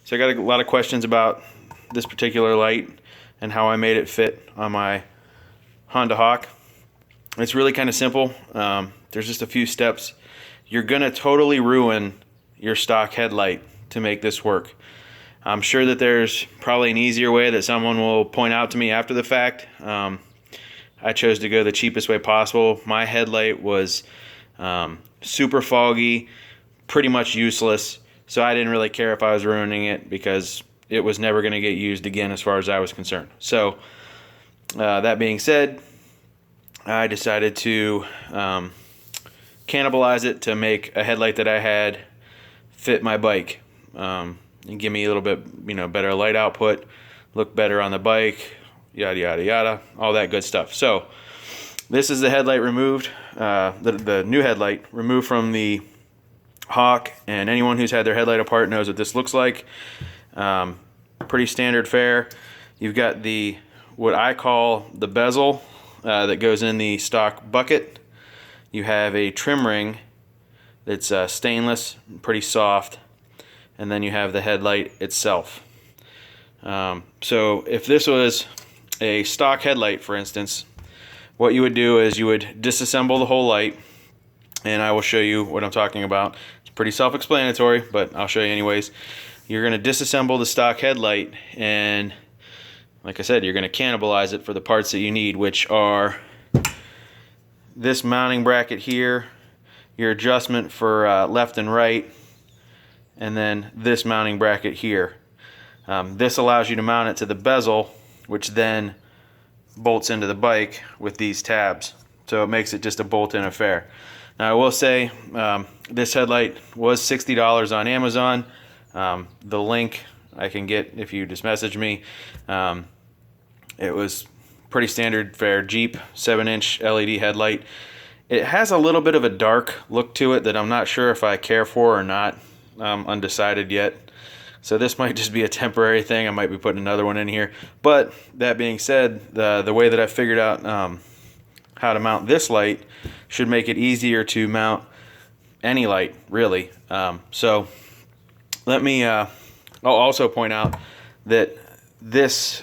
So I got a lot of questions about this particular light and how I made it fit on my Honda Hawk. It's really kind of simple. There's just a few steps. You're gonna totally ruin your stock headlight to make this work. I'm sure that there's probably an easier way that someone will point out to me after the fact. I chose to go the cheapest way possible. My headlight was super foggy, pretty much useless, so I didn't really care if I was ruining it because it was never going to get used again as far as I was concerned. So that being said, I decided to cannibalize it to make a headlight that I had fit my bike and give me a little bit better light output, look better on the bike, yada yada yada, all that good stuff. So this is the headlight removed, the new headlight removed from the Hawk, and anyone who's had their headlight apart knows what this looks like. Pretty standard fare. You've got the what I call the bezel that goes in the stock bucket. You have a trim ring that's stainless, pretty soft, and then you have the headlight itself. So if this was a stock headlight, for instance, what you would do is you would disassemble the whole light, and I will show you what I'm talking about. It's pretty self-explanatory, but I'll show you anyways. You're going to disassemble the stock headlight, and like I said, you're going to cannibalize it for the parts that you need, which are this mounting bracket here, your adjustment for left and right, and then this mounting bracket here. This allows you to mount it to the bezel, which then bolts into the bike with these tabs. So it makes it just a bolt-in affair. Now I will say this headlight was $60 on Amazon. The link I can get if you just message me. It was pretty standard fare Jeep 7-inch LED headlight. It has a little bit of a dark look to it that I'm not sure if I care for or not. I'm undecided yet. So this might just be a temporary thing. I might be putting another one in here. But that being said, the way that I figured out how to mount this light should make it easier to mount any light, really. So let me I'll also point out that this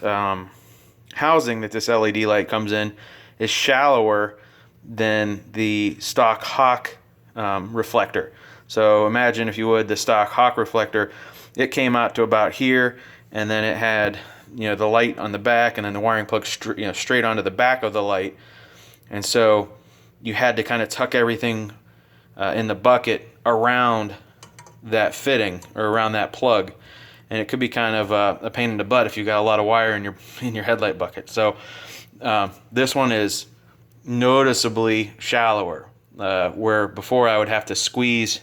housing that this LED light comes in is shallower than the stock Hawk reflector. So imagine, if you would, the stock Hawk reflector. It came out to about here, and then it had the light on the back, and then the wiring plug straight onto the back of the light. And so you had to kind of tuck everything in the bucket around that fitting, or around that plug, and it could be kind of a pain in the butt if you got a lot of wire in your headlight bucket. So this one is noticeably shallower, where before I would have to squeeze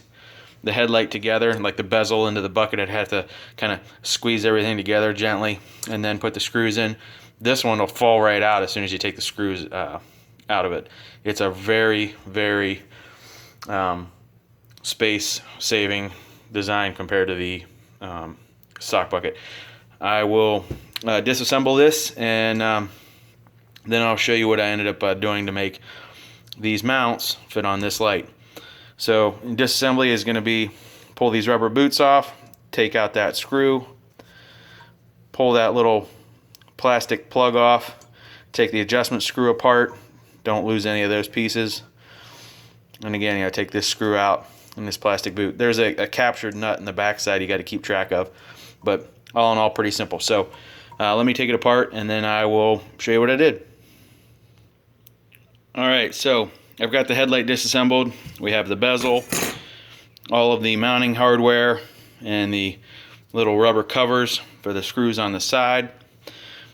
the headlight together, like the bezel into the bucket. I'd have to kind of squeeze everything together gently and then put the screws in. This one will fall right out as soon as you take the screws out of it. It's a very, very space-saving design compared to the stock bucket. I will disassemble this, and then I'll show you what I ended up doing to make these mounts fit on this light. So disassembly is going to be pull these rubber boots off, take out that screw, pull that little plastic plug off, take the adjustment screw apart, don't lose any of those pieces, and again, take this screw out in this plastic boot. There's a captured nut in the back side you got to keep track of, but all in all, pretty simple. So let me take it apart, and then I will show you what I did. Alright, so I've got the headlight disassembled. We have the bezel, all of the mounting hardware, and the little rubber covers for the screws on the side.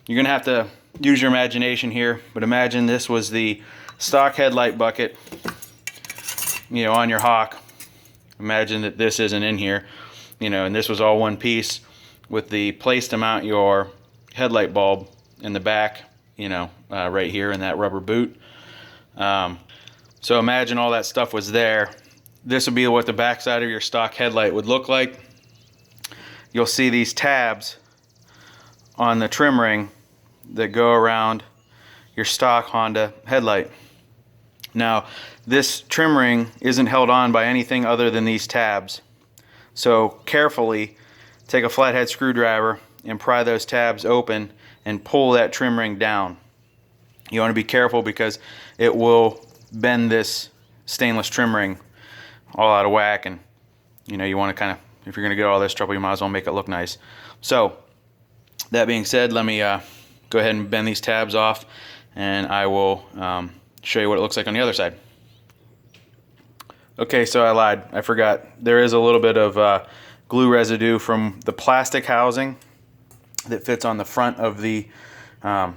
You're going to have to use your imagination here, but imagine this was the stock headlight bucket, on your Hawk. Imagine that this isn't in here, and this was all one piece with the place to mount your headlight bulb in the back, right here in that rubber boot. So imagine all that stuff was there. This would be what the back side of your stock headlight would look like. You'll see these tabs on the trim ring that go around your stock Honda headlight. Now, this trim ring isn't held on by anything other than these tabs. So carefully take a flathead screwdriver and pry those tabs open and pull that trim ring down. You want to be careful because it will bend this stainless trim ring all out of whack, and you know, you want to kind of, if you're going to get all this trouble, you might as well make it look nice. So that being said, let me go ahead and bend these tabs off, and I will show you what it looks like on the other side. Okay, so I lied. I forgot. There is a little bit of glue residue from the plastic housing that fits on the front of the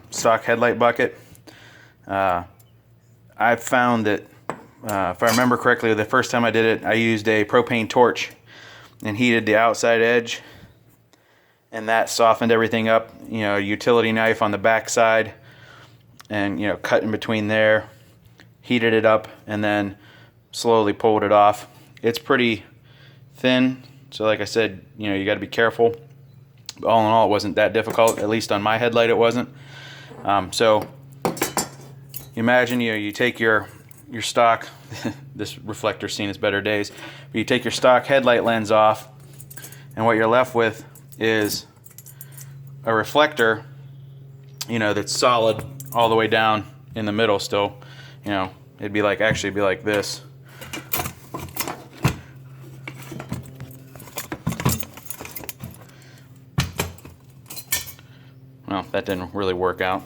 stock headlight bucket. I've found that, if I remember correctly, the first time I did it, I used a propane torch and heated the outside edge, and that softened everything up. You know, a utility knife on the back side, and you know, cut in between there, heated it up, and then slowly pulled it off. It's pretty thin, so like I said, you know, you got to be careful. But all in all, it wasn't that difficult. At least on my headlight, it wasn't. So imagine you take your stock. This reflector's seen its better days. But you take your stock headlight lens off, and what you're left with is a reflector, you know, that's solid all the way down in the middle still. You know, it'd be like, actually it'd be like this. Well, that didn't really work out.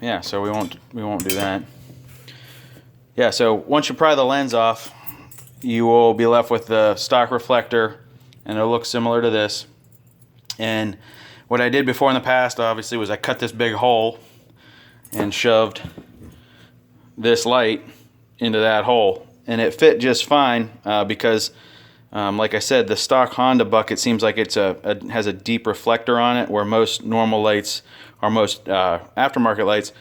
Yeah, so we won't do that. Yeah, so once you pry the lens off, you will be left with the stock reflector, and it'll look similar to this. And what I did before in the past, obviously, was I cut this big hole and shoved this light into that hole, and it fit just fine because, like I said, the stock Honda bucket seems like it's has a deep reflector on it, where most normal lights, or most aftermarket lights,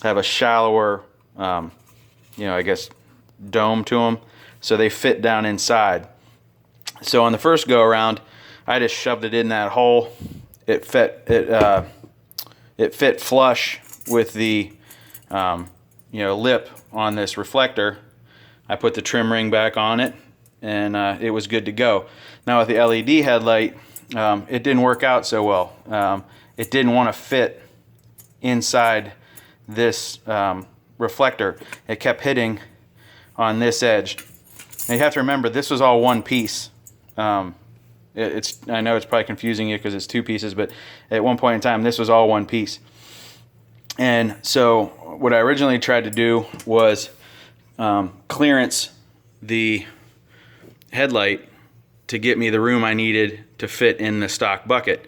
have a shallower, you know, I guess, dome to them, so they fit down inside. So on the first go around, I just shoved it in that hole. It fit flush with the you know, lip on this reflector. I put the trim ring back on it, and it was good to go. Now with the LED headlight, it didn't work out so well. It didn't want to fit inside this reflector. It kept hitting on this edge. And you have to remember, this was all one piece. I know it's probably confusing you because it's two pieces, but at one point in time, this was all one piece. And so what I originally tried to do was clearance the headlight to get me the room I needed to fit in the stock bucket.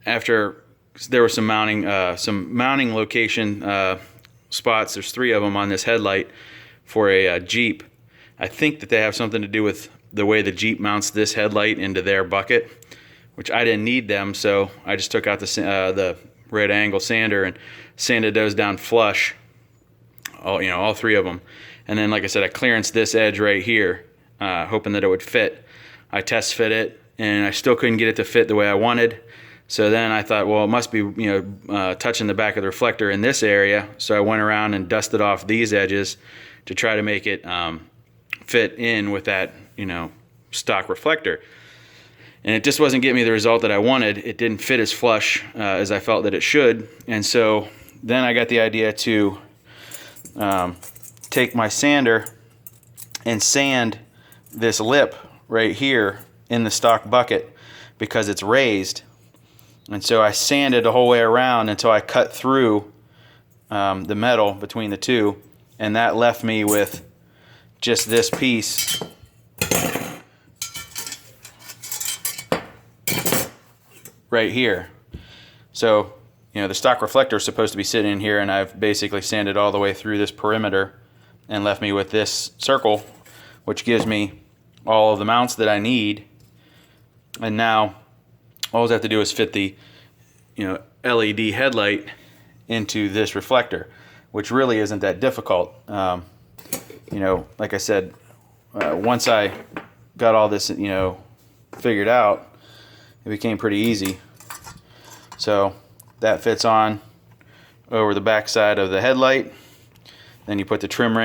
After there were some mounting location spots, there's 3 of them on this headlight for a Jeep. I think that they have something to do with the way the Jeep mounts this headlight into their bucket, which I didn't need them, so I just took out the red angle sander and sanded those down flush, all 3 of them. And then, like I said, I clearanced this edge right here, hoping that it would fit. I test fit it, and I still couldn't get it to fit the way I wanted. So then I thought, well, it must be, touching the back of the reflector in this area. So I went around and dusted off these edges to try to make it fit in with that, stock reflector. And it just wasn't getting me the result that I wanted. It didn't fit as flush as I felt that it should. And so then I got the idea to take my sander and sand this lip right here in the stock bucket because it's raised. And so I sanded the whole way around until I cut through the metal between the two, and that left me with just this piece right here. So, the stock reflector is supposed to be sitting in here, and I've basically sanded all the way through this perimeter and left me with this circle, which gives me all of the mounts that I need. And now all I have to do is fit the LED headlight into this reflector, which really isn't that difficult. Like I said, once I got all this figured out, it became pretty easy. So that fits on over the back side of the headlight, Then you put the trim ring